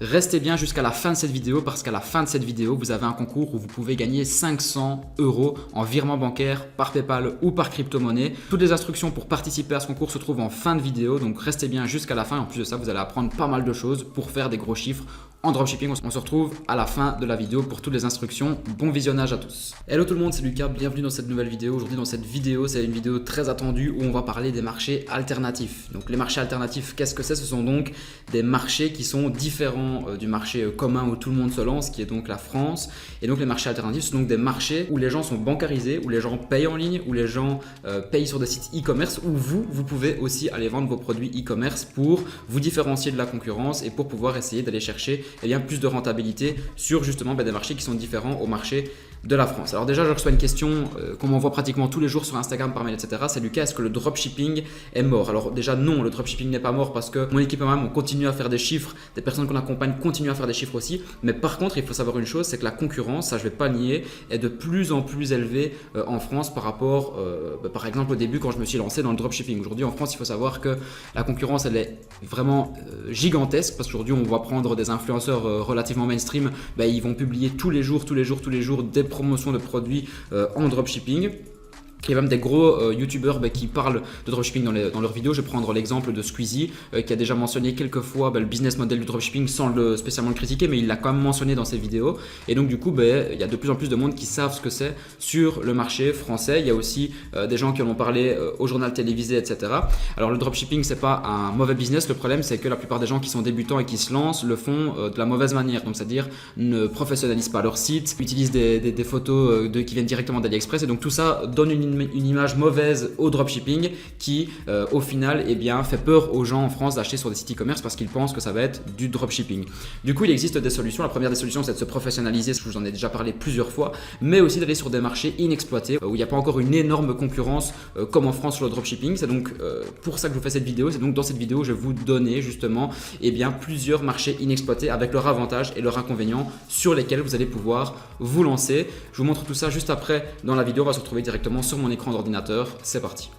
Restez bien jusqu'à la fin de cette vidéo parce qu'à la fin de cette vidéo, vous avez un concours où vous pouvez gagner 500 € en virement bancaire, par PayPal ou par crypto-monnaie. Toutes les instructions pour participer à ce concours se trouvent en fin de vidéo, donc restez bien jusqu'à la fin. En plus de ça, vous allez apprendre pas mal de choses pour faire des gros chiffres en dropshipping. On se retrouve à la fin de la vidéo pour toutes les instructions. Bon visionnage à tous. Hello tout le monde, c'est Lucas, bienvenue dans cette nouvelle vidéo. Aujourd'hui dans cette vidéo, c'est une vidéo très attendue où on va parler des marchés alternatifs. Donc les marchés alternatifs, qu'est-ce que c'est? Ce sont donc des marchés qui sont différents du marché commun où tout le monde se lance, qui est donc la France. Et donc les marchés alternatifs, ce sont donc des marchés où les gens sont bancarisés, où les gens payent en ligne, où les gens payent sur des sites e-commerce, où vous pouvez aussi aller vendre vos produits e-commerce pour vous différencier de la concurrence et pour pouvoir essayer d'aller chercher plus de rentabilité sur justement des marchés qui sont différents au marché de la France. Alors déjà, je reçois une question qu'on m'envoie pratiquement tous les jours sur Instagram, par mail, etc. C'est Lucas, est-ce que le dropshipping est mort? Alors déjà non, le dropshipping n'est pas mort parce que mon équipe et moi-même, on continue à faire des chiffres, des personnes qu'on accompagne continuent à faire des chiffres aussi. Mais par contre, il faut savoir une chose, c'est que la concurrence, ça je vais pas nier, est de plus en plus élevée en France par rapport, par exemple au début quand je me suis lancé dans le dropshipping. Aujourd'hui en France, il faut savoir que la concurrence, elle est vraiment gigantesque parce qu'aujourd'hui, on va prendre des influenceurs relativement mainstream, ils vont publier tous les jours des promotions de produits en dropshipping. Il y a même des gros youtubeurs qui parlent de dropshipping dans leurs vidéos. Je vais prendre l'exemple de Squeezie qui a déjà mentionné quelques fois le business model du dropshipping sans spécialement le critiquer, mais il l'a quand même mentionné dans ses vidéos. Et donc du coup, il y a de plus en plus de monde qui savent ce que c'est sur le marché français. Il y a aussi des gens qui en ont parlé au journal télévisé, etc. Alors le dropshipping, c'est pas un mauvais business. Le problème, c'est que la plupart des gens qui sont débutants et qui se lancent le font de la mauvaise manière. Donc c'est-à-dire ne professionnalisent pas leur site, utilisent des photos qui viennent directement d'AliExpress. Et donc tout ça donne une image mauvaise au dropshipping qui au final fait peur aux gens en France d'acheter sur des sites e-commerce parce qu'ils pensent que ça va être du dropshipping. Du coup, il existe des solutions. La première des solutions, c'est de se professionnaliser, je vous en ai déjà parlé plusieurs fois, mais aussi d'aller sur des marchés inexploités où il n'y a pas encore une énorme concurrence comme en France sur le dropshipping. C'est donc pour ça que je vous fais cette vidéo. C'est donc dans cette vidéo, je vais vous donner justement plusieurs marchés inexploités avec leurs avantages et leurs inconvénients sur lesquels vous allez pouvoir vous lancer. Je vous montre tout ça juste après dans la vidéo. On va se retrouver directement sur mon écran d'ordinateur. C'est parti.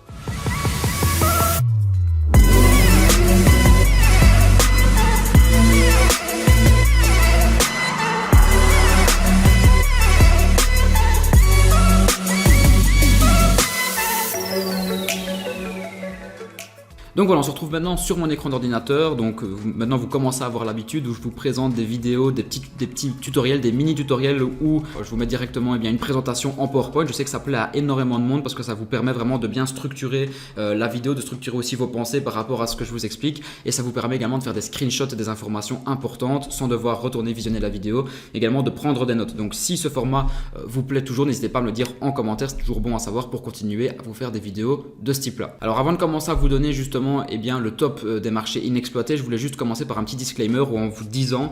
Donc voilà, on se retrouve maintenant sur mon écran d'ordinateur. Donc maintenant vous commencez à avoir l'habitude où je vous présente des vidéos, des petits tutoriels, des mini tutoriels où je vous mets directement une présentation en PowerPoint. Je sais que ça plaît à énormément de monde parce que ça vous permet vraiment de bien structurer la vidéo, de structurer aussi vos pensées par rapport à ce que je vous explique, et ça vous permet également de faire des screenshots et des informations importantes sans devoir retourner visionner la vidéo, également de prendre des notes. Donc si ce format vous plaît toujours, n'hésitez pas à me le dire en commentaire, c'est toujours bon à savoir pour continuer à vous faire des vidéos de ce type là. Alors avant de commencer à vous donner justement le top des marchés inexploités, je voulais juste commencer par un petit disclaimer où en vous disant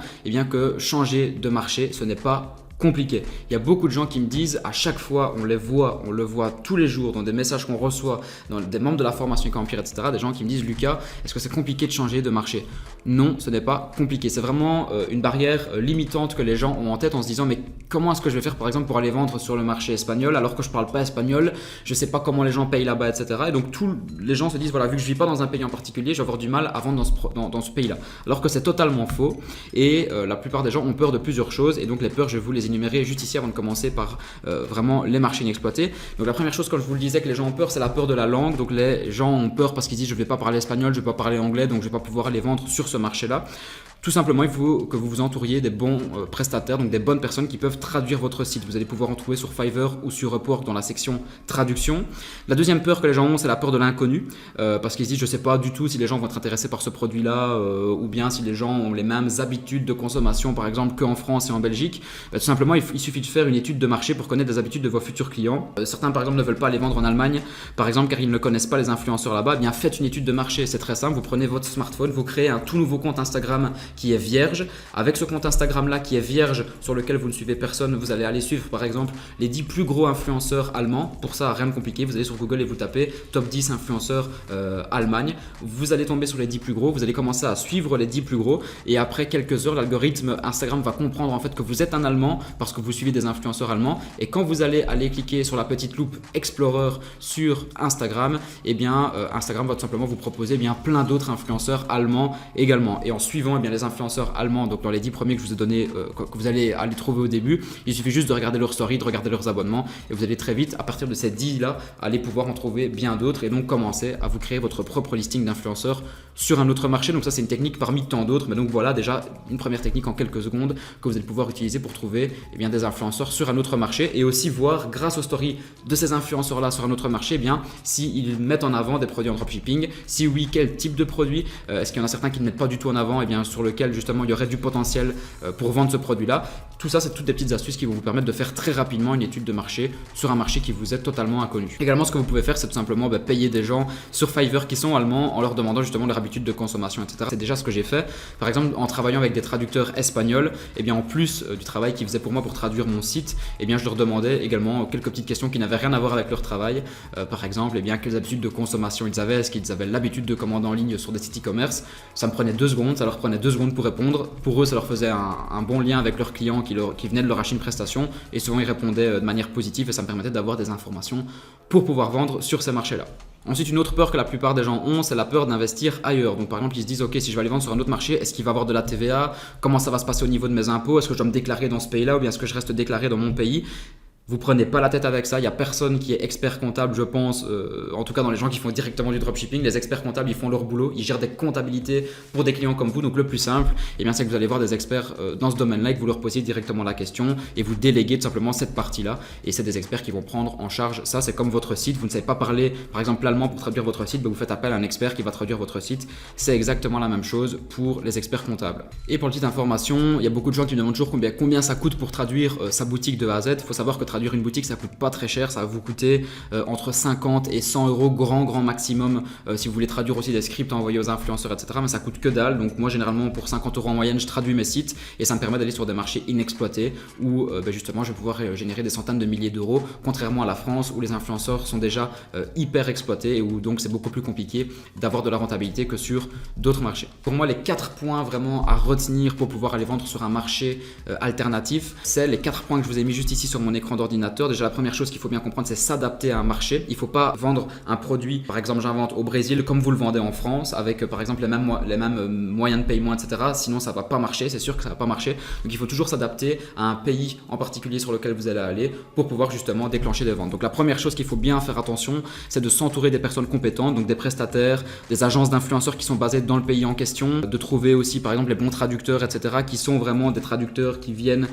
que changer de marché, ce n'est pas compliqué. Il y a beaucoup de gens qui me disent à chaque fois, on le voit tous les jours dans des messages qu'on reçoit, dans des membres de la formation Empire, etc. Des gens qui me disent Lucas, est-ce que c'est compliqué de changer de marché? Non, ce n'est pas compliqué. C'est vraiment une barrière limitante que les gens ont en tête en se disant mais comment est-ce que je vais faire par exemple pour aller vendre sur le marché espagnol alors que je parle pas espagnol, je sais pas comment les gens payent là-bas, etc. Et donc tous les gens se disent voilà, vu que je vis pas dans un pays en particulier, je vais avoir du mal à vendre dans ce pays-là. Alors que c'est totalement faux et la plupart des gens ont peur de plusieurs choses et donc les peurs, je vais vous les énumérer juste ici avant de commencer par vraiment les marchés inexploités. Donc la première chose, comme je vous le disais, que les gens ont peur, c'est la peur de la langue. Donc les gens ont peur parce qu'ils disent je vais pas parler espagnol, je vais pas parler anglais, donc je vais pas pouvoir aller vendre sur ce marché-là. Tout simplement, il faut que vous vous entouriez des bons prestataires, donc des bonnes personnes qui peuvent traduire votre site. Vous allez pouvoir en trouver sur Fiverr ou sur Upwork dans la section traduction. La deuxième peur que les gens ont, c'est la peur de l'inconnu, parce qu'ils se disent je ne sais pas du tout si les gens vont être intéressés par ce produit-là ou bien si les gens ont les mêmes habitudes de consommation par exemple qu'en France et en Belgique. Tout simplement, il suffit de faire une étude de marché pour connaître les habitudes de vos futurs clients. Certains par exemple ne veulent pas aller vendre en Allemagne, par exemple car ils ne connaissent pas les influenceurs là-bas. Bien, faites une étude de marché, c'est très simple. Vous prenez votre smartphone, vous créez un tout nouveau compte Instagram qui est vierge. Avec ce compte Instagram là qui est vierge, sur lequel vous ne suivez personne, vous allez aller suivre par exemple les 10 plus gros influenceurs allemands. Pour ça, rien de compliqué, vous allez sur Google et vous tapez top 10 influenceurs Allemagne. Vous allez tomber sur les 10 plus gros, vous allez commencer à suivre les 10 plus gros et après quelques heures, l'algorithme Instagram va comprendre en fait que vous êtes un Allemand parce que vous suivez des influenceurs allemands, et quand vous allez aller cliquer sur la petite loupe Explorer sur Instagram, Instagram va tout simplement vous proposer plein d'autres influenceurs allemands également, et en suivant les les influenceurs allemands, donc dans les 10 premiers que je vous ai donné, que vous allez aller trouver au début, il suffit juste de regarder leurs stories, de regarder leurs abonnements et vous allez très vite, à partir de ces 10 là, aller pouvoir en trouver bien d'autres et donc commencer à vous créer votre propre listing d'influenceurs sur un autre marché. Donc ça, c'est une technique parmi tant d'autres, mais donc voilà déjà une première technique en quelques secondes que vous allez pouvoir utiliser pour trouver des influenceurs sur un autre marché et aussi voir grâce aux stories de ces influenceurs là sur un autre marché, s'ils mettent en avant des produits en dropshipping, si oui, quel type de produit, est-ce qu'il y en a certains qui ne mettent pas du tout en avant, sur lequel justement il y aurait du potentiel pour vendre ce produit là. Tout ça, c'est toutes des petites astuces qui vont vous permettre de faire très rapidement une étude de marché sur un marché qui vous est totalement inconnu. Également, ce que vous pouvez faire, c'est tout simplement payer des gens sur Fiverr qui sont allemands en leur demandant justement leur habitude de consommation, etc. C'est déjà ce que j'ai fait. Par exemple, en travaillant avec des traducteurs espagnols, en plus du travail qu'ils faisaient pour moi pour traduire mon site, je leur demandais également quelques petites questions qui n'avaient rien à voir avec leur travail. Par exemple, quelles habitudes de consommation ils avaient, est-ce qu'ils avaient l'habitude de commander en ligne sur des sites e-commerce. Ça me prenait 2 secondes, ça leur prenait 2 secondes pour répondre. Pour eux, ça leur faisait un bon lien avec leurs clients qui venaient de leur acheter une prestation et souvent ils répondaient de manière positive et ça me permettait d'avoir des informations pour pouvoir vendre sur ces marchés-là. Ensuite, une autre peur que la plupart des gens ont, c'est la peur d'investir ailleurs. Donc par exemple, ils se disent, ok, si je vais aller vendre sur un autre marché, est-ce qu'il va y avoir de la TVA? Comment ça va se passer au niveau de mes impôts? Est-ce que je dois me déclarer dans ce pays-là ou bien est-ce que je reste déclaré dans mon pays? Vous prenez pas la tête avec ça, il n'y a personne qui est expert comptable, je pense, en tout cas dans les gens qui font directement du dropshipping. Les experts comptables, ils font leur boulot, ils gèrent des comptabilités pour des clients comme vous. Donc le plus simple, c'est que vous allez voir des experts dans ce domaine-là et que vous leur posiez directement la question et vous déléguez tout simplement cette partie-là. Et c'est des experts qui vont prendre en charge ça. C'est comme votre site, vous ne savez pas parler par exemple l'allemand pour traduire votre site, vous faites appel à un expert qui va traduire votre site. C'est exactement la même chose pour les experts comptables. Et pour la petite information, il y a beaucoup de gens qui me demandent toujours combien ça coûte pour traduire sa boutique de A à Z. Il faut savoir que traduire une boutique, ça coûte pas très cher, ça va vous coûter entre 50 et 100 euros grand maximum si vous voulez traduire aussi des scripts à envoyer aux influenceurs, etc. Mais ça coûte que dalle. Donc moi généralement pour 50 euros en moyenne, je traduis mes sites et ça me permet d'aller sur des marchés inexploités où justement je vais pouvoir générer des centaines de milliers d'euros, contrairement à la France où les influenceurs sont déjà hyper exploités et où donc c'est beaucoup plus compliqué d'avoir de la rentabilité que sur d'autres marchés. Pour moi, les 4 points vraiment à retenir pour pouvoir aller vendre sur un marché alternatif, c'est les 4 points que je vous ai mis juste ici sur mon écran d'ordinateur. Déjà, la première chose qu'il faut bien comprendre, c'est s'adapter à un marché. Il ne faut pas vendre un produit, par exemple j'invente au Brésil, comme vous le vendez en France, avec par exemple les mêmes moyens de paiement, etc. Sinon ça ne va pas marcher, c'est sûr que ça ne va pas marcher. Donc il faut toujours s'adapter à un pays en particulier sur lequel vous allez aller pour pouvoir justement déclencher des ventes. Donc la première chose qu'il faut bien faire attention, c'est de s'entourer des personnes compétentes, donc des prestataires, des agences d'influenceurs qui sont basées dans le pays en question, de trouver aussi par exemple les bons traducteurs, etc. qui sont vraiment des traducteurs qui viennent,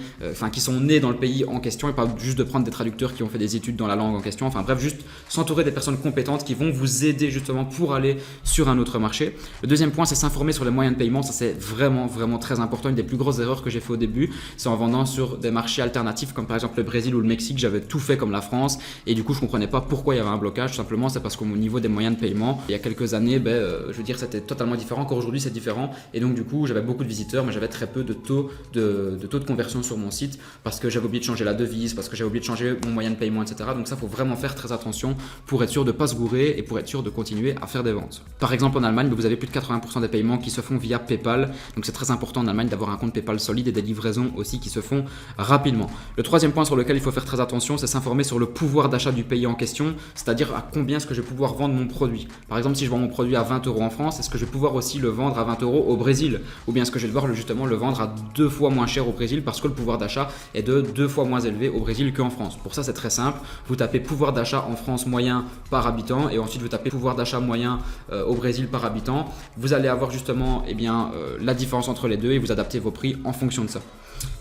qui sont nés dans le pays en question et pas juste de prendre des traducteurs qui ont fait des études dans la langue en question. Enfin bref, juste s'entourer des personnes compétentes qui vont vous aider justement pour aller sur un autre marché. Le deuxième point, c'est s'informer sur les moyens de paiement. Ça, c'est vraiment très important. Une des plus grosses erreurs que j'ai fait au début, c'est en vendant sur des marchés alternatifs comme par exemple le Brésil ou le Mexique. J'avais tout fait comme la France et du coup, je comprenais pas pourquoi il y avait un blocage. Tout simplement, c'est parce qu'au niveau des moyens de paiement, il y a quelques années, je veux dire, c'était totalement différent. Encore aujourd'hui, c'est différent. Et donc, du coup, j'avais beaucoup de visiteurs, mais j'avais très peu de taux de conversion sur mon site parce que j'avais oublié de changer la devise, parce que j'avais oublié de changer mon moyen de paiement, etc. Donc ça, il faut vraiment faire très attention pour être sûr de ne pas se gourer et pour être sûr de continuer à faire des ventes. Par exemple, en Allemagne, vous avez plus de 80% des paiements qui se font via PayPal. Donc c'est très important en Allemagne d'avoir un compte PayPal solide et des livraisons aussi qui se font rapidement. Le troisième point sur lequel il faut faire très attention, c'est s'informer sur le pouvoir d'achat du pays en question, c'est-à-dire à combien est-ce que je vais pouvoir vendre mon produit. Par exemple, si je vends mon produit à 20 euros en France, est-ce que je vais pouvoir aussi le vendre à 20 euros au Brésil? Ou bien est-ce que je vais devoir justement le vendre à 2 fois moins cher au Brésil parce que le pouvoir d'achat est de 2 fois moins élevé au Brésil qu'en France? Pour ça, c'est très simple. Vous tapez pouvoir d'achat en France moyen par habitant et ensuite vous tapez pouvoir d'achat moyen au Brésil par habitant. Vous allez avoir justement la différence entre les deux et vous adaptez vos prix en fonction de ça.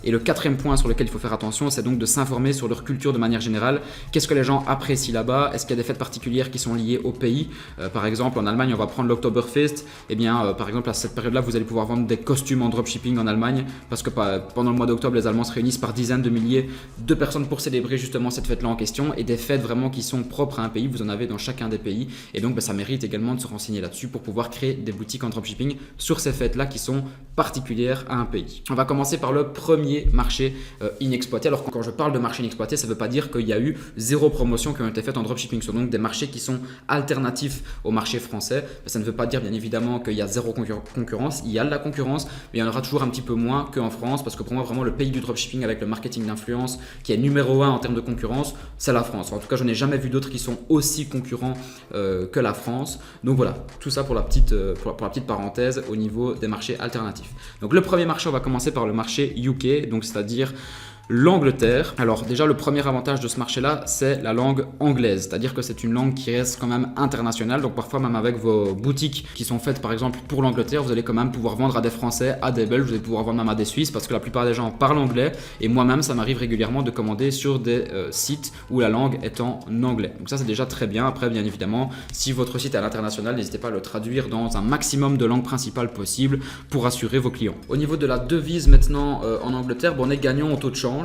Et le quatrième point sur lequel il faut faire attention, c'est donc de s'informer sur leur culture de manière générale. Qu'est-ce que les gens apprécient là-bas? Est-ce qu'il y a des fêtes particulières qui sont liées au pays? Par exemple, en Allemagne, on va prendre l'Oktoberfest. Par exemple, à cette période-là, vous allez pouvoir vendre des costumes en dropshipping en Allemagne parce que pendant le mois d'octobre, les Allemands se réunissent par dizaines de milliers de personnes pour célébrer justement cette fête-là en question. Et des fêtes vraiment qui sont propres à un pays, vous en avez dans chacun des pays. Et donc, ça mérite également de se renseigner là-dessus pour pouvoir créer des boutiques en dropshipping sur ces fêtes-là qui sont particulières à un pays. On va commencer par le premier marché inexploité. Alors quand je parle de marché inexploité, ça ne veut pas dire qu'il y a eu zéro promotion qui ont été faites en dropshipping. Ce sont donc des marchés qui sont alternatifs au marché français. Ça ne veut pas dire bien évidemment qu'il y a zéro concurrence. Il y a de la concurrence, mais il y en aura toujours un petit peu moins qu'en France, parce que pour moi vraiment le pays du dropshipping avec le marketing d'influence qui est numéro 1 en termes de concurrence, c'est la France. En tout cas, je n'ai jamais vu d'autres qui sont aussi concurrents que la France. Donc voilà, tout ça pour la petite parenthèse au niveau des marchés alternatifs. Donc le premier marché, on va commencer par le marché UK, donc c'est-à-dire l'Angleterre. Alors déjà, le premier avantage de ce marché-là, c'est la langue anglaise, c'est-à-dire que c'est une langue qui reste quand même internationale. Donc parfois, même avec vos boutiques qui sont faites par exemple pour l'Angleterre, vous allez quand même pouvoir vendre à des Français, à des Belges, vous allez pouvoir vendre même à des Suisses, parce que la plupart des gens parlent anglais. Et moi-même, ça m'arrive régulièrement de commander sur des sites où la langue est en anglais. Donc ça, c'est déjà très bien. Après, bien évidemment, si votre site est à l'international, n'hésitez pas à le traduire dans un maximum de langues principales possibles pour assurer vos clients. Au niveau de la devise maintenant en Angleterre, on est gagnant au taux de change.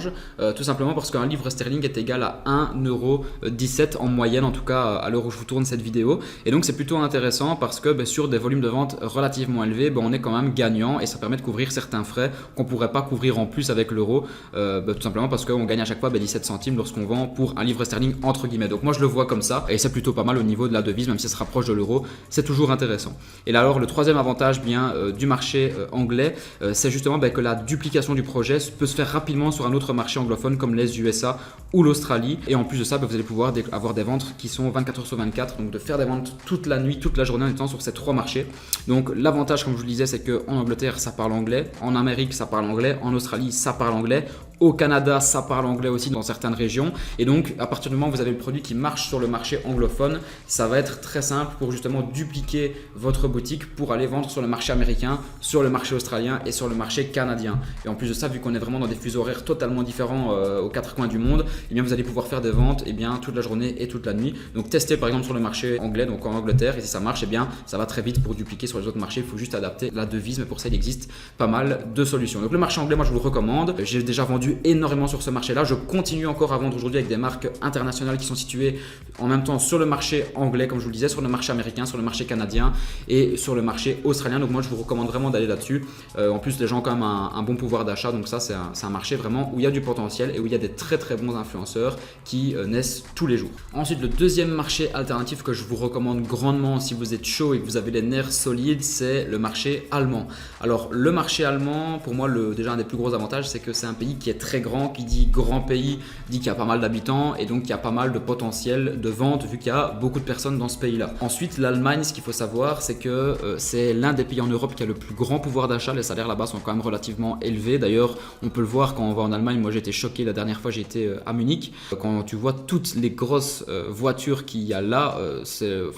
Tout simplement parce qu'un livre sterling est égal à 1,17€ en moyenne, en tout cas à l'heure où je vous tourne cette vidéo. Et donc c'est plutôt intéressant parce que sur des volumes de vente relativement élevés, on est quand même gagnant et ça permet de couvrir certains frais qu'on ne pourrait pas couvrir en plus avec l'euro, tout simplement parce qu'on gagne à chaque fois 17 centimes lorsqu'on vend pour un livre sterling entre guillemets. Donc moi je le vois comme ça et c'est plutôt pas mal au niveau de la devise, même si ça se rapproche de l'euro, c'est toujours intéressant. Et là alors le troisième avantage du marché anglais, c'est justement que la duplication du projet peut se faire rapidement sur un autre marché anglophone comme les USA ou l'Australie. Et en plus de ça, vous allez pouvoir avoir des ventes qui sont 24 heures sur 24, donc de faire des ventes toute la nuit, toute la journée en étant sur ces trois marchés. Donc l'avantage, comme je vous le disais, c'est qu'en Angleterre, ça parle anglais, en Amérique, ça parle anglais, en Australie, ça parle anglais. Au Canada, ça parle anglais aussi dans certaines régions. Et donc, à partir du moment où vous avez le produit qui marche sur le marché anglophone, ça va être très simple pour justement dupliquer votre boutique pour aller vendre sur le marché américain, sur le marché australien et sur le marché canadien. Et en plus de ça, vu qu'on est vraiment dans des fuseaux horaires totalement différents aux quatre coins du monde, vous allez pouvoir faire des ventes toute la journée et toute la nuit. Donc, testez par exemple sur le marché anglais, donc en Angleterre, et si ça marche, ça va très vite pour dupliquer sur les autres marchés. Il faut juste adapter la devise, mais pour ça, il existe pas mal de solutions. Donc, le marché anglais, moi, je vous le recommande. J'ai déjà vendu énormément sur ce marché-là. Je continue encore à vendre aujourd'hui avec des marques internationales qui sont situées en même temps sur le marché anglais, comme je vous le disais, sur le marché américain, sur le marché canadien et sur le marché australien. Donc moi, je vous recommande vraiment d'aller là-dessus. En plus, les gens ont quand même un bon pouvoir d'achat. Donc ça, c'est un marché vraiment où il y a du potentiel et où il y a des très très bons influenceurs qui naissent tous les jours. Ensuite, le deuxième marché alternatif que je vous recommande grandement si vous êtes chaud et que vous avez les nerfs solides, c'est le marché allemand. Alors, le marché allemand, pour moi, déjà un des plus gros avantages, c'est que c'est un pays qui est très grand. Qui dit grand pays dit qu'il y a pas mal d'habitants et donc il y a pas mal de potentiel de vente vu qu'il y a beaucoup de personnes dans ce pays-là. Ensuite, l'Allemagne, ce qu'il faut savoir, c'est que c'est l'un des pays en Europe qui a le plus grand pouvoir d'achat. Les salaires là-bas sont quand même relativement élevés. D'ailleurs, on peut le voir quand on va en Allemagne. Moi, j'ai été choqué la dernière fois, j'ai été à Munich. Quand tu vois toutes les grosses voitures qu'il y a là,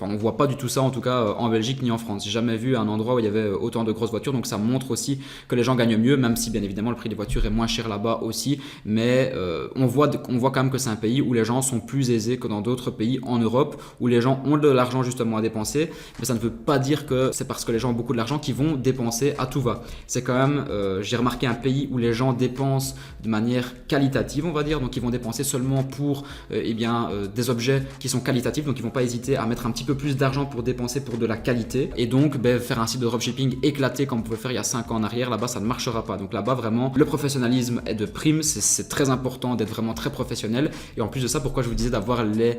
on voit pas du tout ça en tout cas en Belgique ni en France. J'ai jamais vu un endroit où il y avait autant de grosses voitures. Donc ça montre aussi que les gens gagnent mieux, même si bien évidemment le prix des voitures est moins cher là-bas aussi. Mais on voit quand même que c'est un pays où les gens sont plus aisés que dans d'autres pays en Europe, où les gens ont de l'argent justement à dépenser, mais ça ne veut pas dire que c'est parce que les gens ont beaucoup de l'argent qu'ils vont dépenser à tout va. C'est quand même, j'ai remarqué, un pays où les gens dépensent de manière qualitative, on va dire, donc ils vont dépenser seulement pour des objets qui sont qualitatifs, donc ils vont pas hésiter à mettre un petit peu plus d'argent pour dépenser pour de la qualité, et donc faire un site de dropshipping éclaté comme on pouvait faire il y a 5 ans en arrière, là-bas ça ne marchera pas. Donc là-bas vraiment, le professionnalisme est de prime, c'est très important d'être vraiment très professionnel. Et en plus de ça, pourquoi je vous disais d'avoir les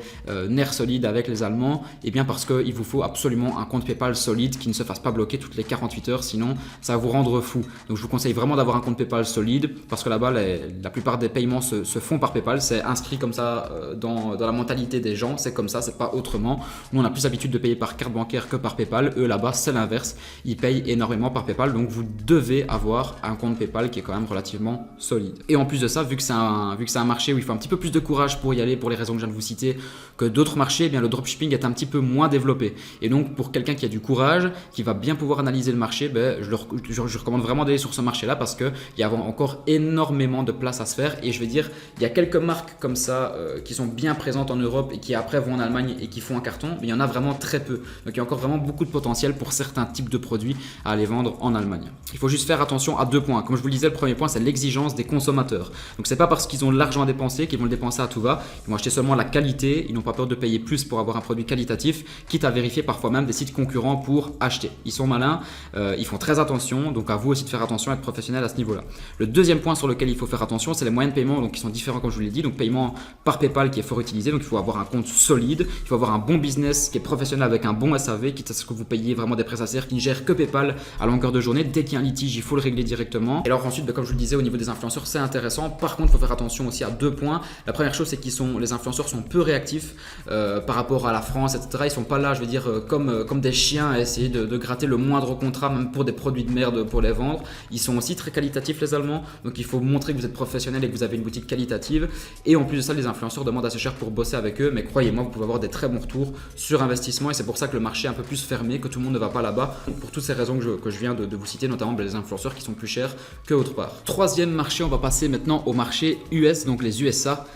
nerfs solides avec les Allemands? Et bien parce qu'il vous faut absolument un compte PayPal solide qui ne se fasse pas bloquer toutes les 48 heures, sinon ça va vous rendre fou. Donc je vous conseille vraiment d'avoir un compte PayPal solide parce que là-bas la plupart des paiements se font par PayPal. C'est inscrit comme ça dans la mentalité des gens, c'est comme ça, c'est pas autrement. Nous on a plus l'habitude de payer par carte bancaire que par PayPal. Eux là-bas c'est l'inverse, ils payent énormément par PayPal, donc vous devez avoir un compte PayPal qui est quand même relativement solide. Et en plus de ça, vu que c'est un marché où il faut un petit peu plus de courage pour y aller, pour les raisons que je viens de vous citer, que d'autres marchés, le dropshipping est un petit peu moins développé. Et donc pour quelqu'un qui a du courage, qui va bien pouvoir analyser le marché, je recommande vraiment d'aller sur ce marché-là parce qu'il y a encore énormément de place à se faire. Et je vais dire, il y a quelques marques comme ça qui sont bien présentes en Europe et qui après vont en Allemagne et qui font un carton, mais il y en a vraiment très peu. Donc il y a encore vraiment beaucoup de potentiel pour certains types de produits à aller vendre en Allemagne. Il faut juste faire attention à 2 points. Comme je vous le disais, le premier point, c'est l'exigence des consommateurs. consommateurs. Donc c'est pas parce qu'ils ont de l'argent à dépenser qu'ils vont le dépenser à tout va. Ils vont acheter seulement la qualité, ils n'ont pas peur de payer plus pour avoir un produit qualitatif, quitte à vérifier parfois même des sites concurrents pour acheter. Ils sont malins, ils font très attention, donc à vous aussi de faire attention, être professionnel à ce niveau-là. Le deuxième point sur lequel il faut faire attention, c'est les moyens de paiement donc, qui sont différents comme je vous l'ai dit. Donc paiement par PayPal qui est fort utilisé, donc il faut avoir un compte solide, il faut avoir un bon business qui est professionnel avec un bon SAV, quitte à ce que vous payiez vraiment des prestataires qui ne gèrent que PayPal à longueur de journée. Dès qu'il y a un litige, il faut le régler directement. Et alors ensuite, comme je vous le disais, au niveau des influenceurs, c'est intéressant. Par contre, il faut faire attention aussi à 2 points. La première chose, c'est que les influenceurs sont peu réactifs par rapport à la France, etc. Ils sont pas là, je veux dire, comme des chiens à essayer de gratter le moindre contrat, même pour des produits de merde pour les vendre. Ils sont aussi très qualitatifs, les Allemands. Donc il faut montrer que vous êtes professionnel et que vous avez une boutique qualitative. Et en plus de ça, les influenceurs demandent assez cher pour bosser avec eux. Mais croyez-moi, vous pouvez avoir des très bons retours sur investissement. Et c'est pour ça que le marché est un peu plus fermé, que tout le monde ne va pas là-bas. Pour toutes ces raisons que je viens de vous citer, notamment les influenceurs qui sont plus chers que autre part. Troisième marché, on va passer maintenant au marché US, donc les USA.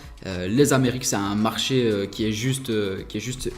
Les Amériques, c'est un marché qui est juste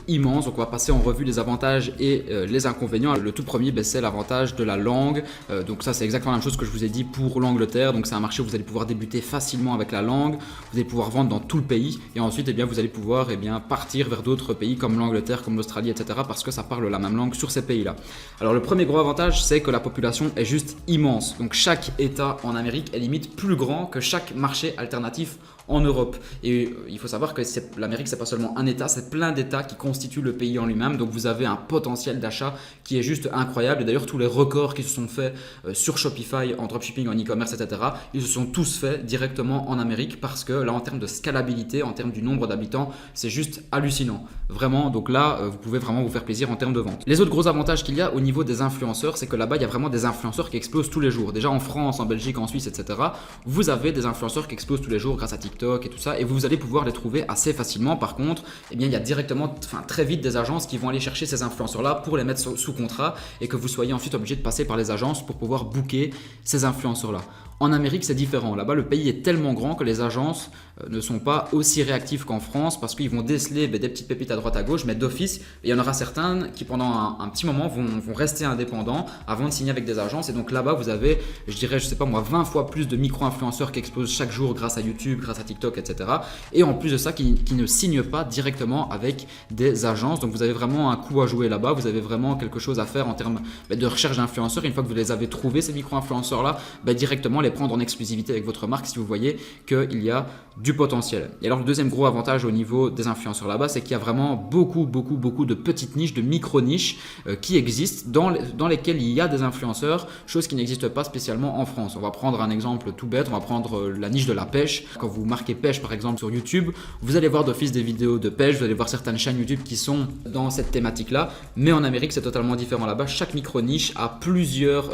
immense. Donc on va passer en revue les avantages et les inconvénients. Le tout premier, c'est l'avantage de la langue. Donc ça, c'est exactement la même chose que je vous ai dit pour l'Angleterre. Donc c'est un marché où vous allez pouvoir débuter facilement avec la langue. Vous allez pouvoir vendre dans tout le pays et ensuite vous allez pouvoir partir vers d'autres pays comme l'Angleterre, comme l'Australie, etc. parce que ça parle la même langue sur ces pays-là. Alors le premier gros avantage, c'est que la population est juste immense. Donc chaque État en Amérique est limite plus grand que chaque marché alternatif en Europe. Et il faut savoir que l'Amérique, c'est pas seulement un État, c'est plein d'États qui constituent le pays en lui-même. Donc vous avez un potentiel d'achat qui est juste incroyable. Et d'ailleurs, tous les records qui se sont faits sur Shopify, en dropshipping, en e-commerce, etc., ils se sont tous faits directement en Amérique parce que là, en termes de scalabilité, en termes du nombre d'habitants, c'est juste hallucinant. Vraiment, donc là, vous pouvez vraiment vous faire plaisir en termes de vente. Les autres gros avantages qu'il y a au niveau des influenceurs, c'est que là-bas, il y a vraiment des influenceurs qui explosent tous les jours. Déjà en France, en Belgique, en Suisse, etc., vous avez des influenceurs qui explosent tous les jours grâce à TikTok et tout ça, et vous allez pouvoir les trouver assez facilement. Par contre, il y a directement, très vite des agences qui vont aller chercher ces influenceurs-là pour les mettre sous contrat et que vous soyez ensuite obligé de passer par les agences pour pouvoir booker ces influenceurs-là. En Amérique, c'est différent. Là-bas, le pays est tellement grand que les agences ne sont pas aussi réactives qu'en France parce qu'ils vont déceler des petites pépites à droite à gauche, mais d'office, il y en aura certains qui pendant un petit moment vont rester indépendants avant de signer avec des agences. Et donc là-bas, vous avez, je dirais, 20 fois plus de micro-influenceurs qui explosent chaque jour grâce à YouTube, grâce à TikTok, etc. Et en plus de ça, qui ne signent pas directement avec des agences. Donc vous avez vraiment un coup à jouer là-bas. Vous avez vraiment quelque chose à faire en termes de recherche d'influenceurs. Une fois que vous les avez trouvés, ces micro-influenceurs-là, directement les prendre en exclusivité avec votre marque si vous voyez qu'il y a du potentiel. Et alors le deuxième gros avantage au niveau des influenceurs là-bas, c'est qu'il y a vraiment beaucoup de petites niches, de micro-niches qui existent dans lesquelles il y a des influenceurs, chose qui n'existe pas spécialement en France. On va prendre un exemple tout bête, on va prendre la niche de la pêche. Quand vous marquez pêche par exemple sur YouTube, vous allez voir d'office des vidéos de pêche, vous allez voir certaines chaînes YouTube qui sont dans cette thématique-là, mais en Amérique c'est totalement différent là-bas. Chaque micro-niche a plusieurs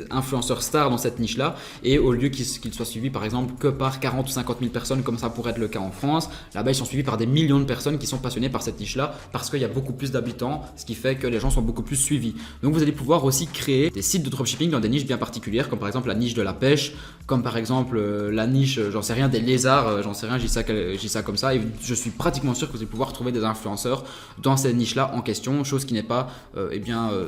influenceurs stars dans cette niche-là, et au lieu qu'ils soient suivis par exemple que par 40 ou 50 000 personnes comme ça pourrait être le cas en France, là-bas ils sont suivis par des millions de personnes qui sont passionnées par cette niche-là parce qu'il y a beaucoup plus d'habitants, ce qui fait que les gens sont beaucoup plus suivis. Donc vous allez pouvoir aussi créer des sites de dropshipping dans des niches bien particulières, comme par exemple la niche de la pêche, comme par exemple la niche, j'en sais rien, des lézards, j'en sais rien, je dis ça comme ça, et je suis pratiquement sûr que vous allez pouvoir trouver des influenceurs dans ces niches-là en question, chose qui n'est pas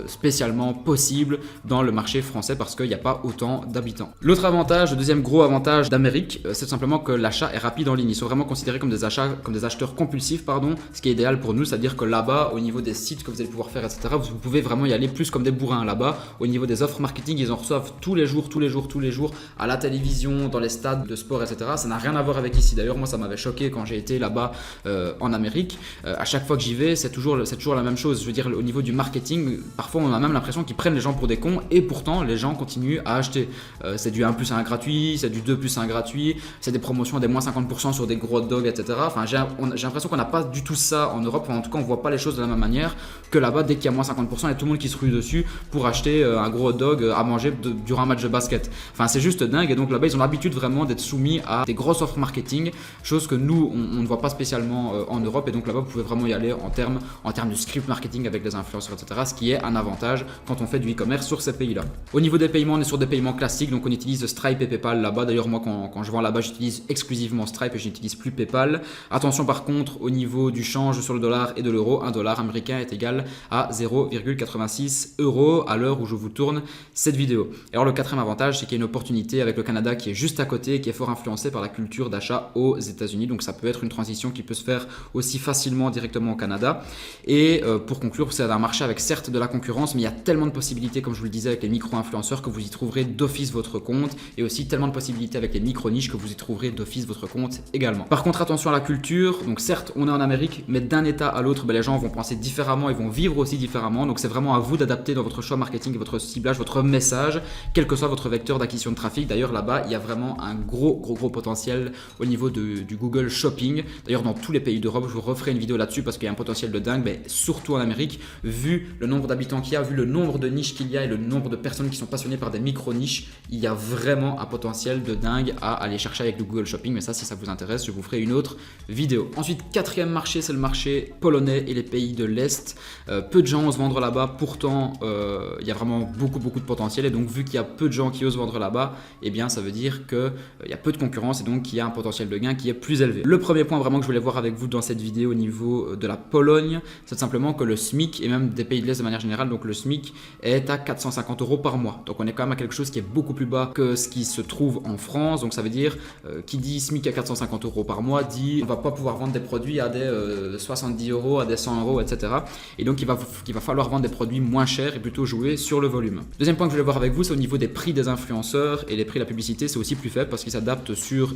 spécialement possible dans le marché français parce qu'il n'y a pas autant d'habitants. L'autre avantage, le deuxième gros avantage d'Amérique, c'est tout simplement que l'achat est rapide en ligne. Ils sont vraiment considérés comme des acheteurs compulsifs, ce qui est idéal pour nous, c'est-à-dire que là-bas, au niveau des sites que vous allez pouvoir faire, etc., vous pouvez vraiment y aller plus comme des bourrins. Là-bas, au niveau des offres marketing, ils en reçoivent tous les jours, à la télévision, dans les stades de sport, etc. Ça n'a rien à voir avec ici. D'ailleurs, moi, ça m'avait choqué quand j'ai été là-bas en Amérique. À chaque fois que j'y vais, c'est toujours la même chose. Je veux dire, au niveau du marketing, parfois, on a même l'impression qu'ils prennent les gens pour des cons et pourtant, les gens continuent à acheter. C'est du 1 plus 1 gratuit, c'est du 2 plus 1 gratuit, c'est des promotions des moins 50% sur des gros hot dogs, etc. Enfin, j'ai l'impression qu'on n'a pas du tout ça en Europe. En tout cas, on ne voit pas les choses de la même manière que là-bas. Dès qu'il y a moins 50%, il y a tout le monde qui se rue dessus pour acheter un gros hot dog à manger durant un match de basket. Enfin, c'est juste dingue. Et donc là-bas, ils ont l'habitude vraiment d'être soumis à des grosses offres marketing, chose que nous, on ne voit pas spécialement en Europe. Et donc là-bas, vous pouvez vraiment y aller en termes de script marketing avec les influenceurs, etc. Ce qui est un avantage quand on fait du e-commerce sur ces pays-là. Au niveau des paiements, on est sur des paiements classiques. Donc on utilise Stripe et PayPal là-bas. D'ailleurs, moi, quand je vends là-bas, j'utilise exclusivement Stripe et je n'utilise plus PayPal. Attention par contre, au niveau du change sur le dollar et de l'euro, un dollar américain est égal à 0,86 € à l'heure où je vous tourne cette vidéo. Et alors, le quatrième avantage, c'est qu'il y a une opportunité avec le Canada qui est juste à côté et qui est fort influencé par la culture d'achat aux États-Unis. Donc, ça peut être une transition qui peut se faire aussi facilement directement au Canada. Et pour conclure, c'est un marché avec certes de la concurrence, mais il y a tellement de possibilités, comme je vous le disais, avec les micro-influenceurs que vous y trouverez d'office votre compte, et aussi tellement de possibilités avec les micro-niches que vous y trouverez d'office votre compte également. Par contre, attention à la culture. Donc certes, on est en Amérique, mais d'un état à l'autre, les gens vont penser différemment, ils vont vivre aussi différemment. Donc c'est vraiment à vous d'adapter dans votre choix marketing, votre ciblage, votre message, quel que soit votre vecteur d'acquisition de trafic. D'ailleurs, là-bas, il y a vraiment un gros potentiel au niveau du Google Shopping. D'ailleurs, dans tous les pays d'Europe, je vous referai une vidéo là-dessus parce qu'il y a un potentiel de dingue, mais surtout en Amérique, vu le nombre d'habitants qu'il y a, vu le nombre de niches qu'il y a et le nombre de personnes qui sont passionnées par des micro-niches, il y a vraiment un potentiel de dingue à aller chercher avec le Google Shopping. Mais ça, si ça vous intéresse, je vous ferai une autre vidéo. Ensuite, quatrième marché, c'est le marché polonais et les pays de l'Est. Peu de gens osent vendre là-bas, pourtant il y a vraiment beaucoup de potentiel, et donc vu qu'il y a peu de gens qui osent vendre là-bas, eh bien ça veut dire qu'il y a peu de concurrence et donc qu'il y a un potentiel de gain qui est plus élevé. Le premier point vraiment que je voulais voir avec vous dans cette vidéo au niveau de la Pologne, c'est simplement que le SMIC, et même des pays de l'Est de manière générale, donc le SMIC est à 450 € par mois. Donc on est quand même à quelque chose qui est beaucoup plus bas que ce qui se trouve en France. Donc ça veut dire, qui dit SMIC à 450 € par mois, dit on va pas pouvoir vendre des produits à des 70 €, à des 100 €, etc. Et donc il va falloir vendre des produits moins chers et plutôt jouer sur le volume. Deuxième point que je voulais voir avec vous, c'est au niveau des prix des influenceurs, et les prix de la publicité, c'est aussi plus faible parce qu'ils s'adaptent sur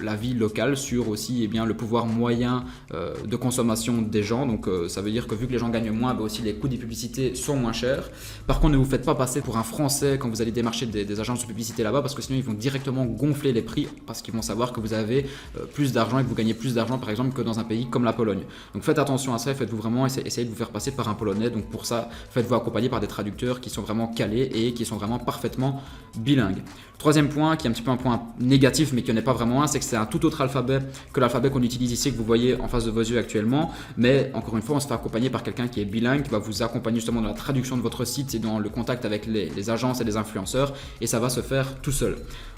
la vie locale, sur aussi le pouvoir moyen de consommation des gens. Donc ça veut dire que vu que les gens gagnent moins, aussi les coûts des publicités sont moins chers. Par contre, ne vous faites pas passer pour un Français quand vous allez démarcher des agences de publicité là-bas, parce que sinon ils vont directement gonfler les prix parce qu'ils vont savoir que vous avez plus d'argent et que vous gagnez plus d'argent par exemple que dans un pays comme la Pologne. Donc faites attention à ça, faites-vous vraiment essayez de vous faire passer par un Polonais. Donc pour ça, faites-vous accompagner par des traducteurs qui sont vraiment calés et qui sont vraiment parfaitement bilingues. Troisième point, qui est un petit peu un point négatif mais qui n'est pas vraiment un, c'est que c'est un tout autre alphabet que l'alphabet qu'on utilise ici, que vous voyez en face de vos yeux actuellement. Mais encore une fois, on se fait accompagner par quelqu'un qui est bilingue, qui va vous accompagner justement dans la traduction de votre site et dans le contact avec les agences et les influenceurs, et ça va se faire tout seul.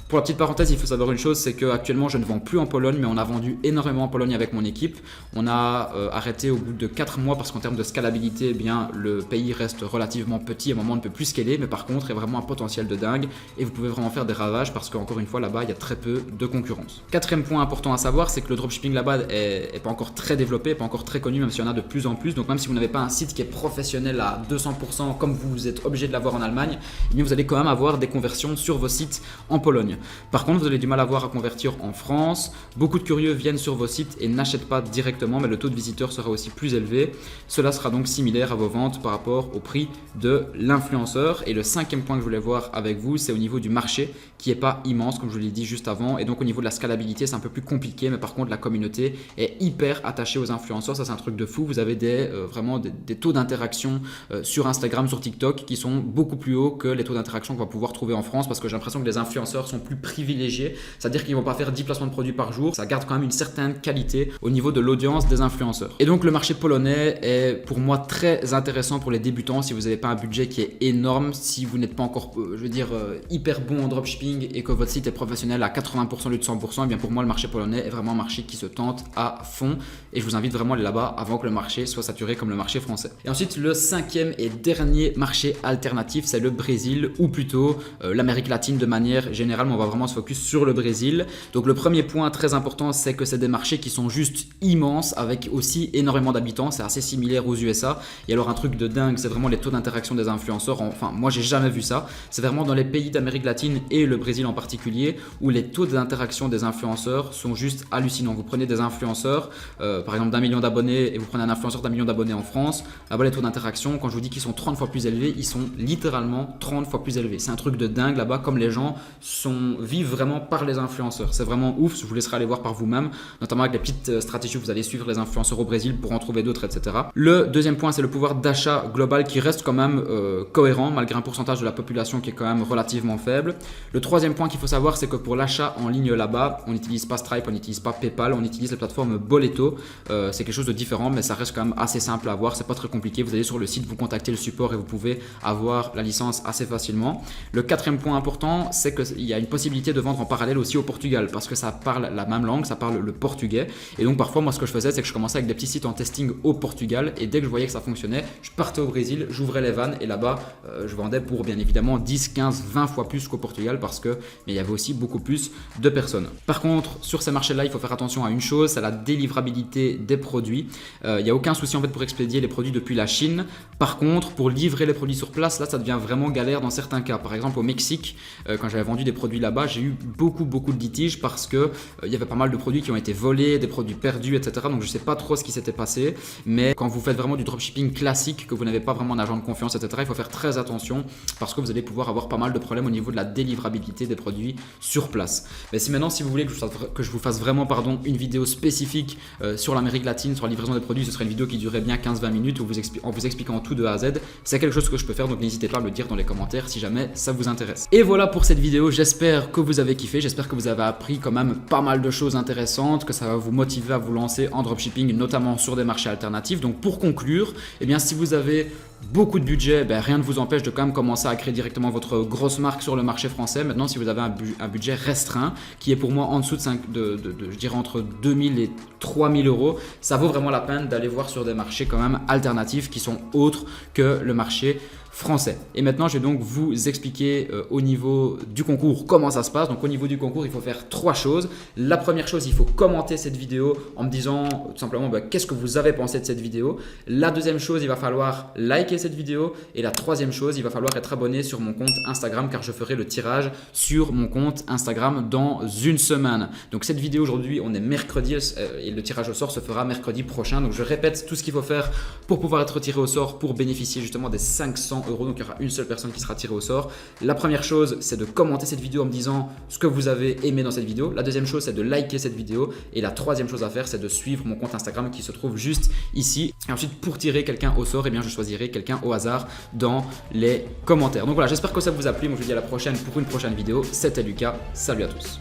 Pour la petite parenthèse, il faut savoir une chose, c'est qu'actuellement je ne vends plus en Pologne, mais on a vendu énormément en Pologne avec mon équipe. On a arrêté au bout de 4 mois parce qu'en termes de scalabilité, le pays reste relativement petit, à un moment on ne peut plus scaler, mais par contre il y a vraiment un potentiel de dingue et vous pouvez vraiment faire des ravages parce qu'encore une fois là-bas il y a très peu de concurrence. Quatrième point important à savoir, c'est que le dropshipping là-bas est pas encore très développé, pas encore très connu, même s'il y en a de plus en plus. Donc même si vous n'avez pas un site qui est professionnel à 200% comme vous êtes obligé de l'avoir en Allemagne, vous allez quand même avoir des conversions sur vos sites en Pologne. Par contre, vous avez du mal à voir à convertir en France. Beaucoup de curieux viennent sur vos sites et n'achètent pas directement, mais le taux de visiteurs sera aussi plus élevé. Cela sera donc similaire à vos ventes par rapport au prix de l'influenceur. Et le cinquième point que je voulais voir avec vous, c'est au niveau du marché qui n'est pas immense, comme je vous l'ai dit juste avant. Et donc au niveau de la scalabilité, c'est un peu plus compliqué, mais par contre la communauté est hyper attachée aux influenceurs. Ça, c'est un truc de fou. Vous avez vraiment des taux d'interaction sur Instagram, sur TikTok qui sont beaucoup plus hauts que les taux d'interaction qu'on va pouvoir trouver en France, parce que j'ai l'impression que les influenceurs sont plus privilégiés, c'est-à-dire qu'ils ne vont pas faire 10 placements de produits par jour. Ça garde quand même une certaine qualité au niveau de l'audience des influenceurs. Et donc le marché polonais est pour moi très intéressant pour les débutants si vous n'avez pas un budget qui est énorme, si vous n'êtes pas encore hyper bon en dropshipping et que votre site est professionnel à 80% au lieu de 100%, et bien pour moi le marché polonais est vraiment un marché qui se tente à fond, et je vous invite vraiment à aller là-bas avant que le marché soit saturé comme le marché français. Et ensuite le cinquième et dernier marché alternatif, c'est le Brésil, ou plutôt l'Amérique latine de manière générale, mais on va vraiment se focus sur le Brésil. Donc le premier point très important, c'est que c'est des marchés qui sont juste immenses avec aussi énormément d'habitants. C'est assez similaire aux USA. Et alors un truc de dingue, c'est vraiment les taux d'interaction des influenceurs. Enfin, moi j'ai jamais vu ça. C'est vraiment dans les pays d'Amérique latine et le Brésil en particulier où les taux d'interaction des influenceurs sont juste hallucinants. Vous prenez des influenceurs, par exemple d'1 million d'abonnés, et vous prenez un influenceur d'1 million d'abonnés en France. Là-bas les taux d'interaction, quand je vous dis qu'ils sont 30 fois plus élevés, ils sont littéralement 30 fois plus élevés. C'est un truc de dingue là-bas, comme les gens vivent vraiment par les influenceurs. C'est vraiment ouf, je vous laisserai aller voir par vous-même, notamment avec les petites stratégies que vous allez suivre les influenceurs au Brésil pour en trouver d'autres, etc. Le deuxième point, c'est le pouvoir d'achat global qui reste quand même cohérent malgré un pourcentage de la population qui est quand même relativement faible. Le troisième point qu'il faut savoir, c'est que pour l'achat en ligne là-bas, on n'utilise pas Stripe, on n'utilise pas PayPal, on utilise la plateforme Boleto. C'est quelque chose de différent, mais ça reste quand même assez simple à avoir, c'est pas très compliqué. Vous allez sur le site, vous contactez le support et vous pouvez avoir la licence assez facilement. Le quatrième point important, c'est qu'il y a une possibilité de vendre en parallèle aussi au Portugal parce que ça parle la même langue, ça parle le portugais. Et donc parfois moi ce que je faisais c'est que je commençais avec des petits sites en testing au Portugal et dès que je voyais que ça fonctionnait, je partais au Brésil, j'ouvrais les vannes et là-bas je vendais pour bien évidemment 10, 15, 20 fois plus qu'au Portugal parce que il y avait aussi beaucoup plus de personnes. Par contre sur ces marchés-là il faut faire attention à une chose, c'est la délivrabilité des produits. Il n'y a aucun souci en fait pour expédier les produits depuis la Chine. Par contre pour livrer les produits sur place, là ça devient vraiment galère dans certains cas. Par exemple au Mexique, quand j'avais vendu des produits là-bas, j'ai eu beaucoup de litiges parce que il y avait pas mal de produits qui ont été volés, des produits perdus, etc. Donc je sais pas trop ce qui s'était passé, mais quand vous faites vraiment du dropshipping classique, que vous n'avez pas vraiment un agent de confiance, etc., il faut faire très attention parce que vous allez pouvoir avoir pas mal de problèmes au niveau de la délivrabilité des produits sur place. Mais si maintenant, si vous voulez que je vous fasse vraiment une vidéo spécifique sur l'Amérique latine, sur la livraison des produits, ce serait une vidéo qui durerait bien 15-20 minutes en vous expliquant tout de A à Z. C'est quelque chose que je peux faire, donc n'hésitez pas à me le dire dans les commentaires si jamais ça vous intéresse. Et voilà pour cette vidéo, j'espère que vous avez kiffé, j'espère que vous avez appris quand même pas mal de choses intéressantes, que ça va vous motiver à vous lancer en dropshipping, notamment sur des marchés alternatifs. Donc pour conclure, eh bien, si vous avez beaucoup de budget, rien ne vous empêche de quand même commencer à créer directement votre grosse marque sur le marché français. Maintenant, si vous avez un budget restreint, qui est pour moi en dessous je dirais entre 2000 et 3000 euros, ça vaut vraiment la peine d'aller voir sur des marchés quand même alternatifs qui sont autres que le marché français. Et maintenant, je vais donc vous expliquer au niveau du concours comment ça se passe. Donc au niveau du concours, il faut faire 3 choses. La première chose, il faut commenter cette vidéo en me disant tout simplement qu'est-ce que vous avez pensé de cette vidéo. La deuxième chose, il va falloir liker cette vidéo. Et la troisième chose, il va falloir être abonné sur mon compte Instagram car je ferai le tirage sur mon compte Instagram dans une semaine. Donc cette vidéo aujourd'hui, on est mercredi et le tirage au sort se fera mercredi prochain. Donc je répète tout ce qu'il faut faire pour pouvoir être tiré au sort pour bénéficier justement des 500 €. Donc il y aura une seule personne qui sera tirée au sort. La première chose, c'est de commenter cette vidéo en me disant ce que vous avez aimé dans cette vidéo. La deuxième chose, c'est de liker cette vidéo. Et la troisième chose à faire, c'est de suivre mon compte Instagram qui se trouve juste ici. Et ensuite, pour tirer quelqu'un au sort, je choisirai quelqu'un au hasard dans les commentaires. Donc voilà, j'espère que ça vous a plu. Moi, je vous dis à la prochaine pour une prochaine vidéo. C'était Lucas. Salut à tous.